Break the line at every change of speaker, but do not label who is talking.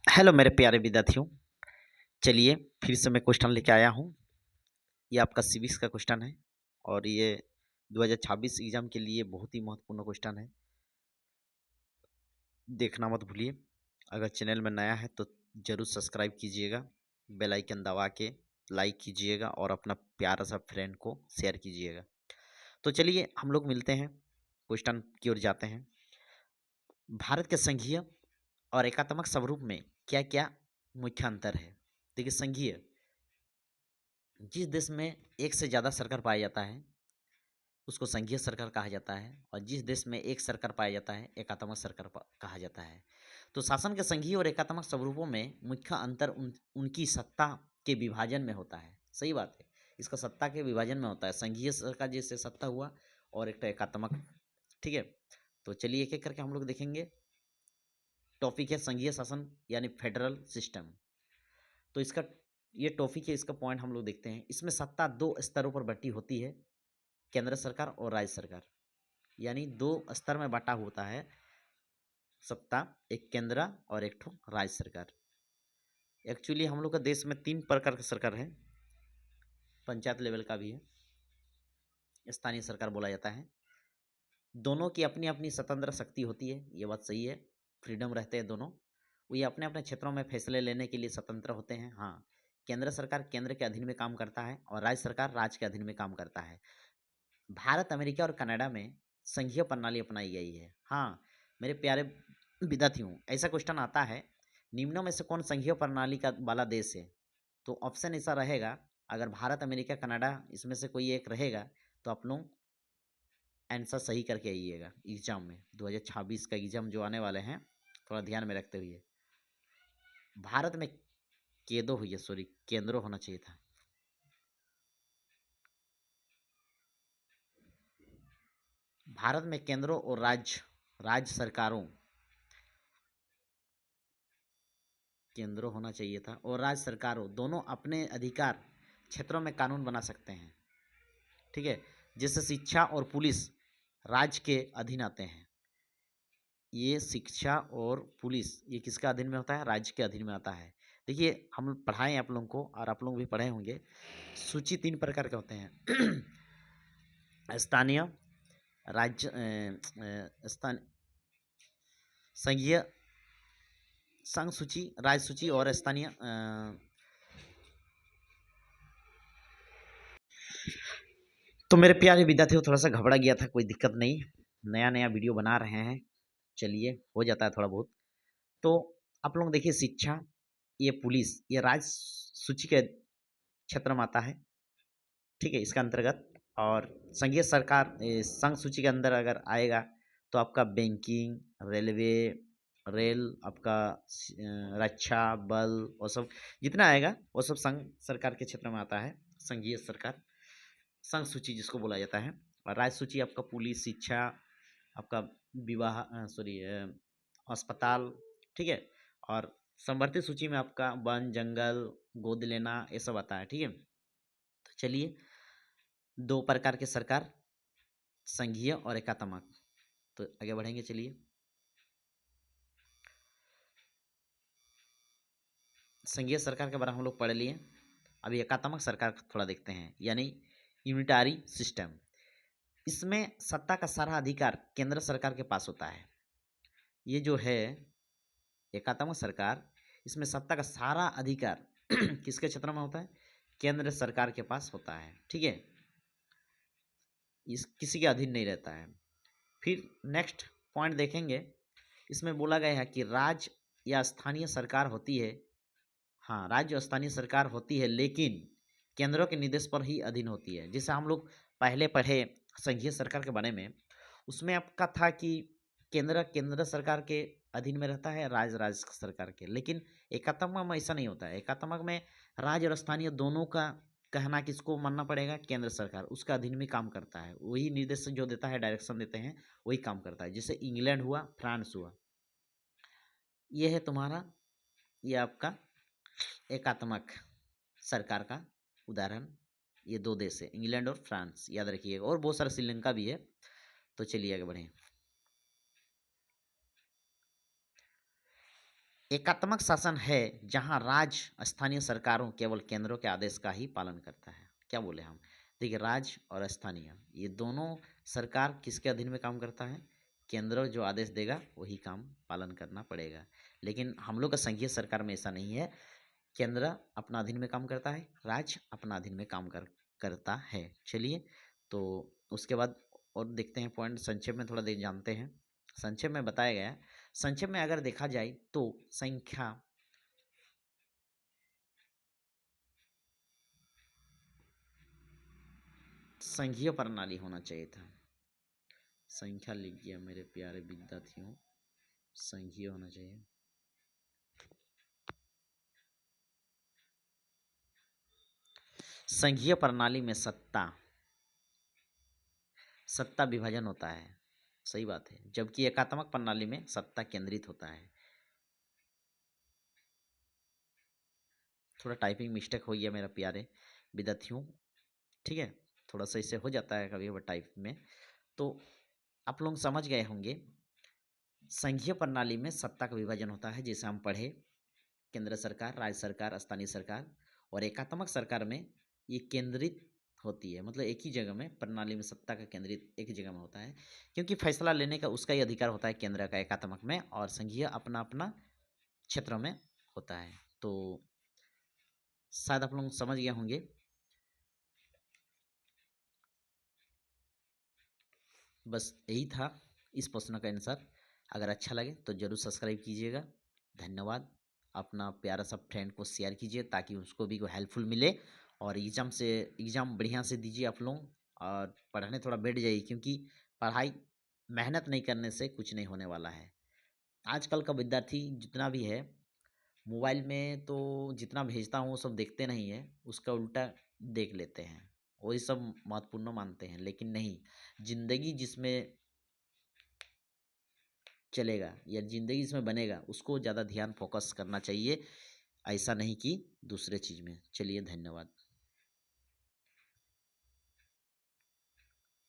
Hello मेरे प्यारे विद्यार्थियों। चलिए फिर से मैं क्वेश्चन लेके आया हूँ। ये आपका सिविक्स का क्वेश्चन है और ये 2026 एग्जाम के लिए बहुत ही महत्वपूर्ण क्वेश्चन है। देखना मत भूलिए। अगर चैनल में नया है तो ज़रूर सब्सक्राइब कीजिएगा, बेल आइकन दबा के लाइक कीजिएगा और अपना प्यारा सा फ्रेंड को शेयर कीजिएगा। तो चलिए हम लोग मिलते हैं, क्वेश्चन की ओर जाते हैं। भारत के संघीय और एकात्मक स्वरूप में क्या क्या मुख्य अंतर है। देखिए, संघीय जिस देश में एक से ज़्यादा सरकार पाया जाता है उसको संघीय सरकार कहा जाता है, और जिस देश में एक सरकार पाया जाता है एकात्मक सरकार कहा जाता है। तो शासन के संघीय और एकात्मक स्वरूपों में मुख्य अंतर उनकी सत्ता के विभाजन में होता है। सही बात है, इसका सत्ता के विभाजन में होता है। संघीय सरकार जैसे सत्ता हुआ और एक तो एकात्मक। ठीक है, तो चलिए एक एक करके हम लोग देखेंगे। टॉपिक है संघीय शासन यानी फेडरल सिस्टम। तो इसका ये टॉपिक है, इसका पॉइंट हम लोग देखते हैं। इसमें सत्ता दो स्तरों पर बटी होती है, केंद्र सरकार और राज्य सरकार, यानी दो स्तर में बटा होता है सत्ता, एक केंद्र और एक ठो राज्य सरकार। एक्चुअली हम लोग का देश में तीन प्रकार का सरकार है। पंचायत लेवल का भी है, स्थानीय सरकार बोला जाता है। दोनों की अपनी अपनी स्वतंत्र शक्ति होती है, ये बात सही है। फ्रीडम रहते हैं दोनों, वो ये अपने अपने क्षेत्रों में फैसले लेने के लिए स्वतंत्र होते हैं। हाँ, केंद्र सरकार केंद्र के अधीन में काम करता है और राज्य सरकार राज्य के अधीन में काम करता है। भारत, अमेरिका और कनाडा में संघीय प्रणाली अपनाई गई है। हाँ मेरे प्यारे विद्यार्थियों, ऐसा क्वेश्चन आता है, निम्नों में से कौन संघीय प्रणाली का वाला देश है। तो ऑप्शन ऐसा रहेगा, अगर भारत, अमेरिका, कनाडा इसमें से कोई एक रहेगा तो आप लोग आंसर सही करके आइएगा एग्जाम में। 2026 का एग्जाम जो आने वाले हैं, थोड़ा ध्यान में रखते हुए। भारत में केदो हुई है, सॉरी केंद्रो होना चाहिए था। भारत में केंद्रों और राज्य सरकारों, केंद्रों होना चाहिए था, और राज्य सरकारों दोनों अपने अधिकार क्षेत्रों में कानून बना सकते हैं। ठीक है, जैसे शिक्षा और पुलिस राज्य के अधीन आते हैं। ये शिक्षा और पुलिस ये किसका अधीन में होता है, राज्य के अधीन में आता है। देखिए हम पढ़ाएं आप लोगों को, और आप लोग भी पढ़े होंगे। सूची तीन प्रकार के होते हैं स्थानीय, राज्य, स्थान, संघीय, संघ सूची, राज्य सूची और स्थानीय। तो मेरे प्यारे विद्यार्थियों, थोड़ा सा घबरा गया था, कोई दिक्कत नहीं, नया नया वीडियो बना रहे हैं, चलिए हो जाता है थोड़ा बहुत। तो आप लोग देखिए, शिक्षा, ये पुलिस, ये राज्य सूची के क्षेत्र में आता है। ठीक है, इसका अंतर्गत। और संघीय सरकार संघ सूची के अंदर अगर आएगा तो आपका बैंकिंग, रेलवे, रेल, आपका रक्षा बल, वो सब जितना आएगा वो सब संघ सरकार के क्षेत्र में आता है। संघीय सरकार, संघ सूची जिसको बोला जाता है। और राज्य सूची आपका पुलिस, शिक्षा, आपका विवाह, सॉरी अस्पताल। ठीक है, और समवर्ती सूची में आपका वन, जंगल, गोद लेना, ये सब आता है। ठीक है, तो चलिए, दो प्रकार के सरकार, संघीय और एकात्मक। तो आगे बढ़ेंगे, चलिए। संघीय सरकार के बारे में हम लोग पढ़ लिए, अभी एकात्मक सरकार थोड़ा देखते हैं, यानी यूनिटारी सिस्टम। इसमें सत्ता का सारा अधिकार केंद्र सरकार के पास होता है। ये जो है एकात्मक सरकार, इसमें सत्ता का सारा अधिकार किसके क्षेत्र में होता है, केंद्र सरकार के पास होता है। ठीक है, इस किसी के अधीन नहीं रहता है। फिर नेक्स्ट पॉइंट देखेंगे, इसमें बोला गया है कि राज्य या स्थानीय सरकार होती है। हाँ, राज्य और स्थानीय सरकार होती है, लेकिन केंद्रों के निर्देश पर ही अधीन होती है। जैसे हम लोग पहले पढ़े संघीय सरकार के बारे में, उसमें आपका था कि केंद्र सरकार के अधीन में रहता है, राज्य सरकार के। लेकिन एकात्मक में ऐसा नहीं होता है। एकात्मक में राज्य और स्थानीय दोनों का कहना किसको मानना पड़ेगा, केंद्र सरकार, उसका अधीन में काम करता है। वही निर्देश जो देता है, डायरेक्शन देते हैं, वही काम करता है। जैसे इंग्लैंड हुआ, फ्रांस हुआ, ये है तुम्हारा, ये आपका एकात्मक सरकार का उदाहरण। ये दो देश है, इंग्लैंड और फ्रांस, याद रखिएगा। और बहुत सारा श्रीलंका भी है। तो चलिए आगे बढ़ें। एकात्मक शासन है जहाँ राज्य स्थानीय सरकारों केवल केंद्रों के आदेश का ही पालन करता है। क्या बोले हम? देखिए, राज्य और स्थानीय ये दोनों सरकार किसके अधीन में काम करता है? केंद्र जो आदेश देगा वही काम पालन करना पड़ेगा। लेकिन हम लोग का संघीय सरकार में ऐसा नहीं है। केंद्र अपना अधीन में काम करता है, राज्य अपना अधीन में काम करता है। चलिए, तो उसके बाद और देखते हैं पॉइंट, संक्षेप में थोड़ा देर जानते हैं। संक्षेप में बताया गया है। संक्षेप में अगर देखा जाए तो संघीय प्रणाली होना चाहिए था। संख्या लिख गया मेरे प्यारे विद्यार्थियों, संघीय होना चाहिए। संघीय प्रणाली में सत्ता विभाजन होता है, सही बात है, जबकि एकात्मक प्रणाली में सत्ता केंद्रित होता है। थोड़ा टाइपिंग मिस्टेक हो गया मेरा प्यारे विद्यार्थियों, ठीक है, थोड़ा सा इससे हो जाता है कभी कभी टाइप में। तो आप लोग समझ गए होंगे, संघीय प्रणाली में सत्ता का विभाजन होता है, जैसे हम पढ़े, केंद्र सरकार, राज्य सरकार, स्थानीय सरकार। और एकात्मक सरकार में ये केंद्रित होती है, मतलब एक ही जगह में, प्रणाली में सत्ता का केंद्रित एक ही जगह में होता है, क्योंकि फैसला लेने का उसका ही अधिकार होता है केंद्र का एकात्मक में, और संघीय अपना अपना क्षेत्र में होता है। तो शायद आप लोग समझ गए होंगे। बस यही था इस प्रश्न का आंसर। अगर अच्छा लगे तो ज़रूर सब्सक्राइब कीजिएगा। धन्यवाद। अपना प्यारा सा फ्रेंड को शेयर कीजिए ताकि उसको भी कोई हेल्पफुल मिले, और एग्ज़ाम बढ़िया से दीजिए आप लोग, और पढ़ने थोड़ा बैठ जाइए, क्योंकि पढ़ाई मेहनत नहीं करने से कुछ नहीं होने वाला है। आजकल का विद्यार्थी जितना भी है, मोबाइल में तो जितना भेजता हूँ वो सब देखते नहीं है, उसका उल्टा देख लेते हैं, वही सब महत्वपूर्ण मानते हैं। लेकिन नहीं, ज़िंदगी जिसमें चलेगा या ज़िंदगी जिसमें बनेगा उसको ज़्यादा ध्यान फोकस करना चाहिए, ऐसा नहीं कि दूसरे चीज़ में। चलिए, धन्यवाद।